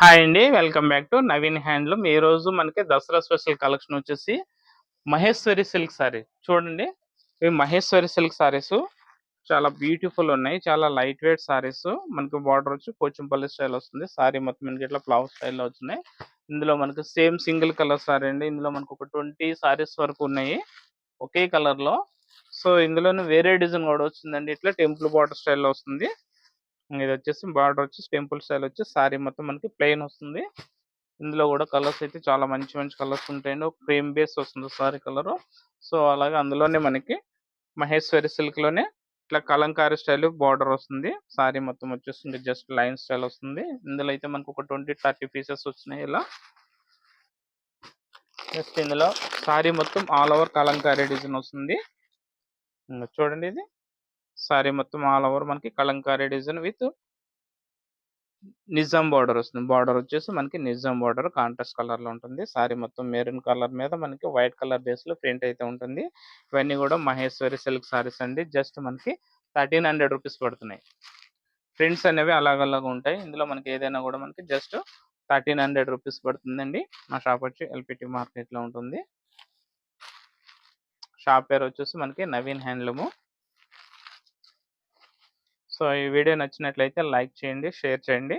Hi అండి. Welcome back to Naveen handloom. ఈరోజు మనకి దసరా స్పెషల్ కలెక్షన్ వచ్చేసి మహేశ్వరి సిల్క్ సారీ చూడండి. ఇవి మహేశ్వరి సిల్క్ సారీస్ చాలా బ్యూటిఫుల్ ఉన్నాయి. చాలా లైట్ వెయిట్ సారీస్. మనకి బార్డర్ వచ్చి పోచంపల్లి స్టైల్ వస్తుంది. సారీ మొత్తం మనకి ఇట్లా ఫ్లవర్ స్టైల్లో వచ్చినాయి. ఇందులో మనకి సేమ్ సింగిల్ కలర్ సారీ అండి. ఇందులో మనకు ఒక 20 సారీస్ వరకు ఉన్నాయి ఒకే కలర్ లో. సో ఇందులోనే వేరే డిజైన్ కూడా వచ్చిందండి. ఇట్లా టెంపుల్ బార్డర్ స్టైల్లో వస్తుంది. ఇది వచ్చేసి బార్డర్ వచ్చి టెంపుల్ స్టైల్ వచ్చి సారీ మొత్తం మనకి ప్లెయిన్ వస్తుంది. ఇందులో కూడా కలర్స్ అయితే చాలా మంచి మంచి కలర్స్ ఉంటాయండి. ఒక క్రీమ్ బేస్ వస్తుంది సారీ కలర్. సో అలాగే అందులోనే మనకి మహేశ్వరి సిల్క్ లోనే ఇట్లా కలంకారీ స్టైల్ బార్డర్ వస్తుంది. సారీ మొత్తం వచ్చేస్తుంది జస్ట్ లైన్ స్టైల్ వస్తుంది. ఇందులో అయితే మనకు ఒక 20-30 పీసెస్ వచ్చినాయి. ఇలా జస్ట్ ఇందులో సారీ మొత్తం ఆల్ ఓవర్ కలంకారీ డిజైన్ వస్తుంది. చూడండి, ఇది సారీ మొత్తం ఆల్ ఓవర్ మనకి Kalamkari design with Nizam border వస్తుంది. బార్డర్ వచ్చేసి మనకి నిజాం బార్డర్ కాంట్రాస్ట్ కలర్ లో ఉంటుంది. సారీ మొత్తం మెరూన్ కలర్ మీద మనకి వైట్ కలర్ బేస్ లో ప్రింట్ అయితే ఉంటుంది. ఇవన్నీ కూడా మహేశ్వరి సిల్క్ సారీస్ అండి. జస్ట్ మనకి 1300 రూపీస్ పడుతున్నాయి. ప్రింట్స్ అనేవి అలాగలాగా ఉంటాయి. ఇందులో మనకి ఏదైనా కూడా మనకి జస్ట్ 1300 రూపీస్ పడుతుందండి. మా షాప్ వచ్చి ఎల్పిటి మార్కెట్ లో ఉంటుంది. షాప్ పేరు వచ్చేసి మనకి నవీన్ హ్యాండ్లూమ్. సో ఈ వీడియో నచ్చినట్లయితే లైక్ చేయండి, షేర్ చేయండి.